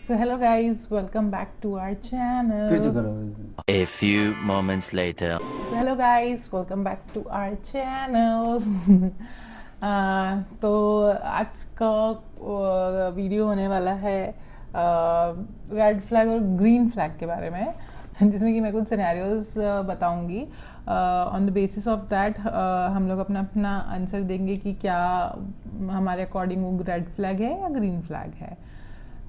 So hello guys, welcome back to our channel. फिर से करो। A few moments later. So hello guys, welcome back to our channel. तो आज का video होने वाला है रेड फ्लैग और ग्रीन फ्लैग के बारे में, जिसमें कि मैं कुछ सिनेरियोज बताऊंगी। On the basis of that हम लोग अपना अपना आंसर देंगे कि क्या हमारे अकॉर्डिंग वो रेड फ्लैग है या ग्रीन फ्लैग है।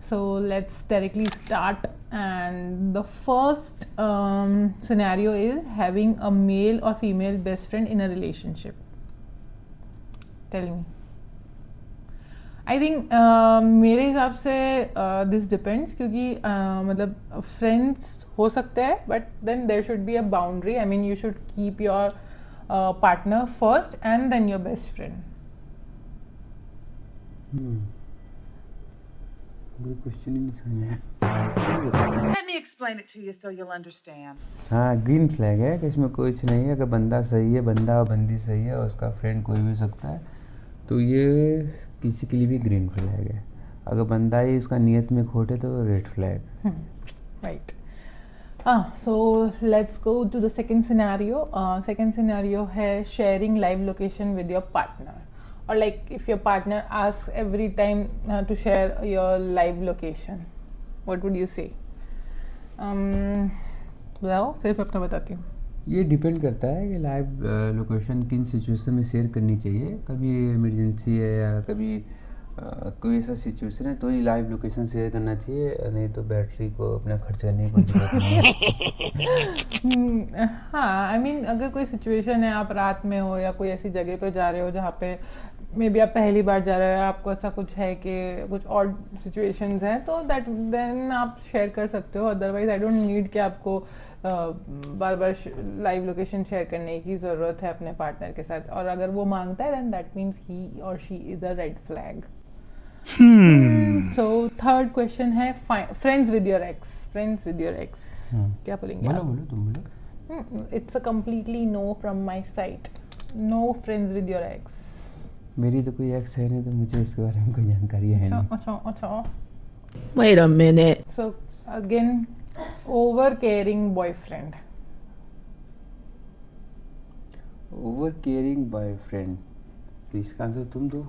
So let's directly start, and the first scenario is having a male or female best friend in a relationship. Tell me. I think मेरे हिसाब से this depends, क्योंकि मतलब friends हो सकते हैं, but then there should be a boundary. I mean you should keep your partner first and then your best friend. मुझे question ही नहीं समझ आया। Let me explain it to you so you'll understand. हाँ, green flag है कि इसमें कुछ नहीं है। अगर बंदा सही है, बंदा और बंदी सही है और उसका फ्रेंड कोई भी हो सकता है, तो ये किसी के लिए भी ग्रीन फ्लैग है। अगर बंदा ही उसका नियत में खोट है तो red flag. Right. So let's go to the second scenario. Second scenario है sharing live location with your partner, or like if your partner asks every time to share your live location, what would you say? बताओ, फिर मैं अपना बताती हूँ। ये depend करता है कि लाइव लोकेशन किन सिचुएशन में शेयर करनी चाहिए। कभी इमरजेंसी है या कभी कोई ऐसा सिचुएशन है तो ही लाइव लोकेशन शेयर करना चाहिए, नहीं तो बैटरी को अपना खर्च करने की कोई जरूरत नहीं है। हाँ, आई मीन अगर कोई सिचुएशन है, आप रात में हो या कोई ऐसी जगह पे जा रहे हो जहाँ पे मे बी आप पहली बार जा रहे हो, आपको ऐसा कुछ है कि कुछ और सिचुएशंस हैं, तो दैट देन आप शेयर कर सकते हो। अदरवाइज आई डोंट नीड कि आपको बार बार लाइव लोकेशन शेयर करने की ज़रूरत है अपने पार्टनर के साथ। और अगर वो मांगता है देन दैट मीन्स ही और she is a red flag. So third question है friends with your ex. Friends with your ex क्या बोलेंगे बोलो आप? बोलो तुम बोलो। It's a completely no from my side. No friends with your ex. मेरी तो कोई एक्स है नहीं, तो मुझे इसके बारे में कोई जानकारी है नहीं। अच्छा। Wait a minute. So again, over caring boyfriend. Over caring boyfriend, तो इसका आंसर तुम दो।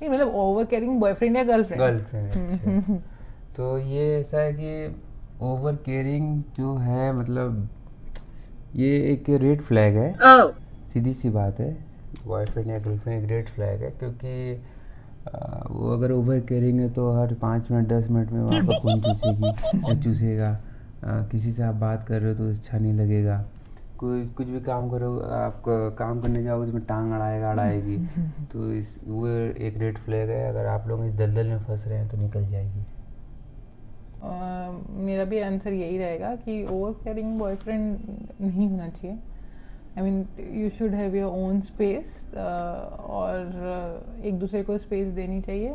नहीं मतलब ओवर केयरिंग बॉयफ्रेंड या गर्लफ्रेंड? गर्लफ्रेंड। तो ये ऐसा है कि ओवर केयरिंग जो है, मतलब ये एक रेड फ्लैग है। Oh. सीधी सी बात है, बॉयफ्रेंड या गर्लफ्रेंड एक रेड फ्लैग है, क्योंकि वो अगर ओवर केयरिंग है तो हर 5 मिनट 10 मिनट में वो आपका खून चूसेगी या चूसेगा। किसी से आप बात कर रहे हो तो अच्छा नहीं लगेगा। कोई कुछ भी काम करो, आप काम करने जाओगे तो उसमें टांग अड़ाएगी। तो वो एक रेड फ्लैग है। अगर आप लोग इस दलदल में फंस रहे हैं तो निकल जाएगी। मेरा भी आंसर यही रहेगा कि ओवर केयरिंग बॉयफ्रेंड नहीं होना चाहिए। I mean you should have your own space, और एक दूसरे को स्पेस देनी चाहिए,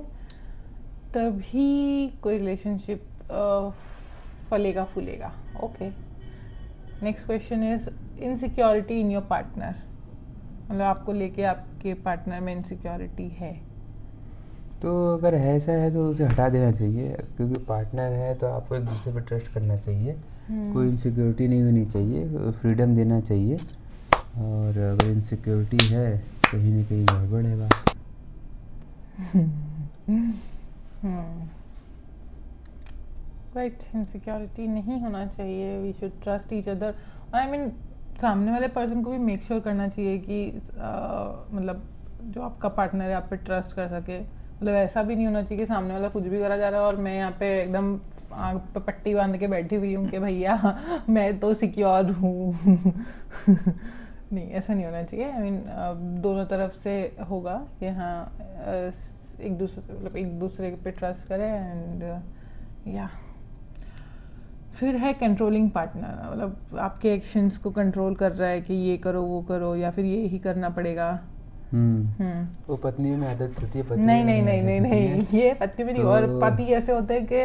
तभी कोई रिलेशनशिप फलेगा फूलेगा। Okay, next question is insecurity in your partner. मतलब आपको लेके आपके पार्टनर में इनसिक्योरिटी है, तो अगर ऐसा है तो उसे हटा देना चाहिए, क्योंकि पार्टनर है तो आपको एक दूसरे पर ट्रस्ट करना चाहिए। कोई इनसिक्योरिटी नहीं होनी चाहिए, फ्रीडम देना चाहिए। और अगर इनसिक्योरिटी है कहीं ना कहीं गड़बड़ है बात। राइट, इनसिक्योरिटी नहीं होना चाहिए। We should trust each other. और आई मीन सामने वाले पर्सन को भी मेक श्योर करना चाहिए कि मतलब जो आपका पार्टनर है आप पे ट्रस्ट कर सके। मतलब ऐसा भी नहीं होना चाहिए कि सामने वाला कुछ भी करा जा रहा है और मैं यहाँ पे एकदम आँख पे पट्टी बांध के बैठी हुई हूँ कि भैया मैं तो सिक्योर हूँ। नहीं, ऐसा नहीं होना चाहिए। आई मीन दोनों तरफ से होगा कि हाँ एक दूसरे पे ट्रस्ट करें। एंड या फिर है कंट्रोलिंग पार्टनर। मतलब आपके एक्शंस को कंट्रोल कर रहा है कि ये करो वो करो, या फिर ये ही करना पड़ेगा। वो पत्नी में आदत होती है, पत्नी नहीं, ये पत्नी में नहीं। और तो पति ऐसे होते हैं कि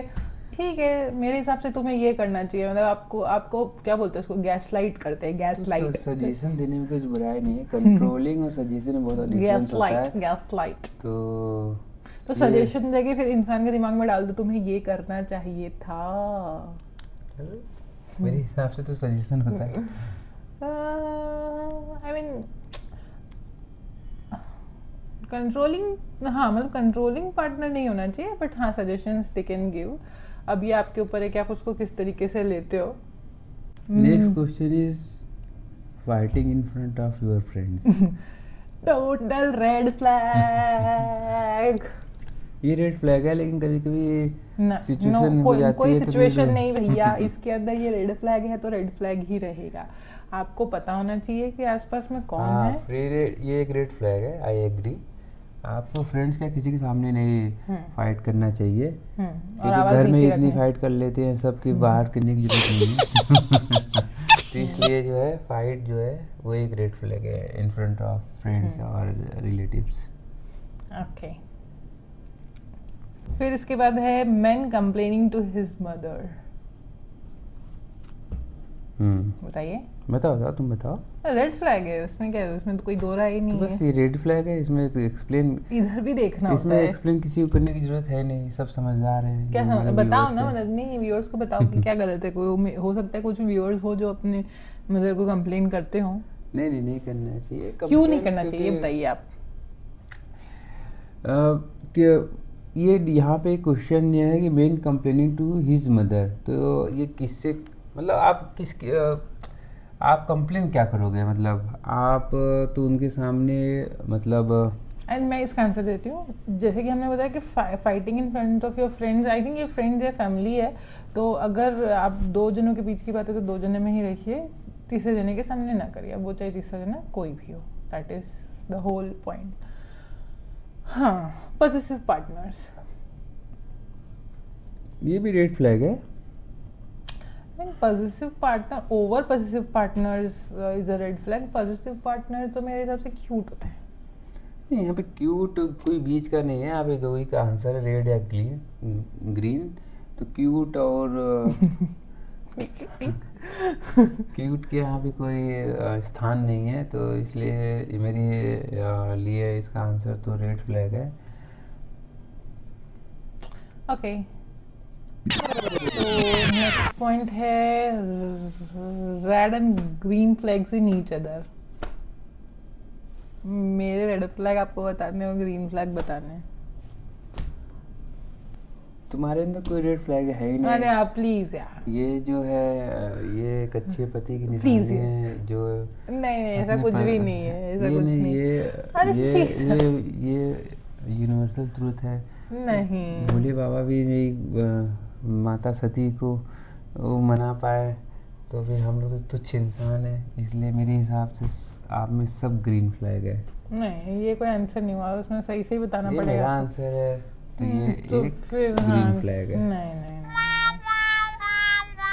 ठीक है मेरे हिसाब से तुम्हें ये करना चाहिए। मतलब आपको क्या बोलते हैं उसको, गैसलाइट करते हैं। गैसलाइट सजेशन देने में कुछ बुराई नहीं है। कंट्रोलिंग और सजेशन में बहुत डिफरेंस होता है। गैसलाइट। तो तो सजेशन देके फिर इंसान के दिमाग में डाल दो तुम्हें ये करना चाहिए था। चलो, मेरे हिसाब से तो सजेशन होता है। आई मीन कंट्रोलिंग, हाँ मतलब कंट्रोलिंग पार्टनर नहीं होना चाहिए, बट हाँ सजेशंस दे कैन गिव। अब ये आपके ऊपर है कि आप उसको किस तरीके से लेते हो। Next question is fighting in front of your friends. Total red flag. ये रेड फ्लैग है, लेकिन कभी कभी ना सिचुएशन हो जाती कोई है तो सिचुएशन फिर- नहीं भैया, इसके अंदर ये रेड फ्लैग है तो रेड फ्लैग ही रहेगा। आपको पता होना चाहिए कि आसपास में कौन हाँ, है। ये एक रेड फ्लैग है, आई एग्री। आपको फ्रेंड्स का किसी के सामने नहीं फाइट करना चाहिए, और क्योंकि आवाज घर में नीचे इतनी रखनी। फाइट कर लेते हैं सब कि बाहर करने की जरूरत नहीं है। तो इसलिए जो है फाइट जो है वो एक रेड फ्लैग है इन फ्रंट ऑफ फ्रेंड्स और रिलेटिव्स। ओके, फिर इसके बाद है man complaining to his mother. बताइए। बताओ तुम बताओ। रेड फ्लैग है, उसमें क्या है, उसमें तो कोई दो राय ही तो नहीं बस है। ये रेड फ्लैग है, इसमें तो एक्सप्लेन इधर भी देखना होता इसमें है। एक्सप्लेन किसी को करने की जरूरत है नहीं, सब समझदार हैं। क्या जो समझ, हमारे बताओ viewers ना, हैं। मतलब नहीं व्यूअर्स को बताओ कि क्या गलत है। कोई हो सकता है कुछ व्यूअर्स हो जो अपने मदर को कंप्लेन करते हो। नहीं करना चाहिए। क्यों नहीं complain करना चाहिए क्योंकि- बताइए आप। कि ये यहाँ पे क्वेश्चन ये है कि man complaining to his mother, तो ये किससे, मतलब आप कंप्लेन क्या करोगे, मतलब आप तो उनके सामने, मतलब एंड मैं इसका आंसर देती हूँ। जैसे कि हमने बताया कि fighting in front of your friends, I think ये फ्रेंड्स या फैमिली है, तो अगर आप दो जनों के बीच की बात है तो दो जने में ही रखिए, तीसरे जने के सामने ना करिए। अब वो चाहे तीसरा जना कोई भी हो, that is the whole point. हाँ, पॉजिटिव पार्टनर्स, ये भी रेड फ्लैग है। Positive partner, over positive partners is a red flag. Positive partner तो मेरे हिसाब से क्यूट होते हैं। नहीं, यहाँ पे क्यूट कोई बीच का नहीं है, यहाँ पे दो ही का आंसर है, रेड या ग्रीन। तो क्यूट और क्यूट के यहाँ पे कोई स्थान नहीं है, तो इसलिए मेरे लिए इसका आंसर तो रेड फ्लैग है। ओके, तो नेक्स्ट पॉइंट है red and green flags in each other. मेरे रेड फ्लैग आपको बताने और ग्रीन फ्लैग बताने। तुम्हारे अंदर कोई रेड फ्लैग है ही अरे नहीं। आप प्लीज यार, ये जो है ये एक अच्छे पति की Please. निशानी है, जो नहीं ऐसा अपने कुछ पर- भी नहीं है, ऐसा ये कुछ नहीं, नहीं। अरे ये please. ये यूनिवर्सल ट्रूथ है। नहीं, भोले बाबा भी नहीं माता सती को वो मना पाए, तो फिर हम लोग तो तुच्छ इंसान है, इसलिए मेरे हिसाब से आप में सब ग्रीन फ्लैग है। नहीं ये कोई आंसर नहीं हुआ, उसमें सही सही बताना ये पड़ेगा मेरा आपको। आंसर है, तो ये तो एक फिर ग्रीन फ्लैग है। नहीं मैं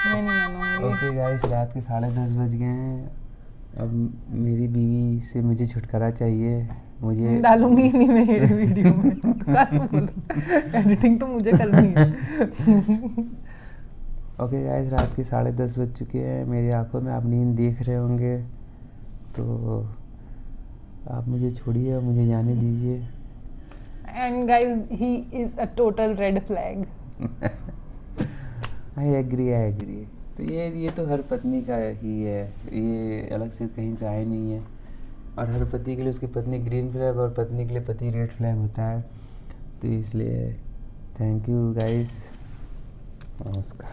नहीं मानूंगी। ओके गाइस, रात के 10:30 बज गए हैं। अब मेरी बीवी से मुझे छुटकारा चाहिए। मुझे डालूंगी नहीं मैं वीडियो में, तो कैसे बोलूं, एडिटिंग तो मुझे करनी है। ओके गाइस, रात के 10:30 बज चुके हैं। मेरी आंखों में आप नींद देख रहे होंगे, तो आप मुझे छोड़िए और मुझे जाने दीजिए। And guys he is a total red flag. I agree. तो ये तो हर पत्नी का ही है, ये अलग से कहीं से आए नहीं है। और हर पति के लिए उसकी पत्नी ग्रीन फ्लैग और पत्नी के लिए पति रेड फ्लैग होता है। तो इसलिए थैंक यू गाइस, नमस्कार।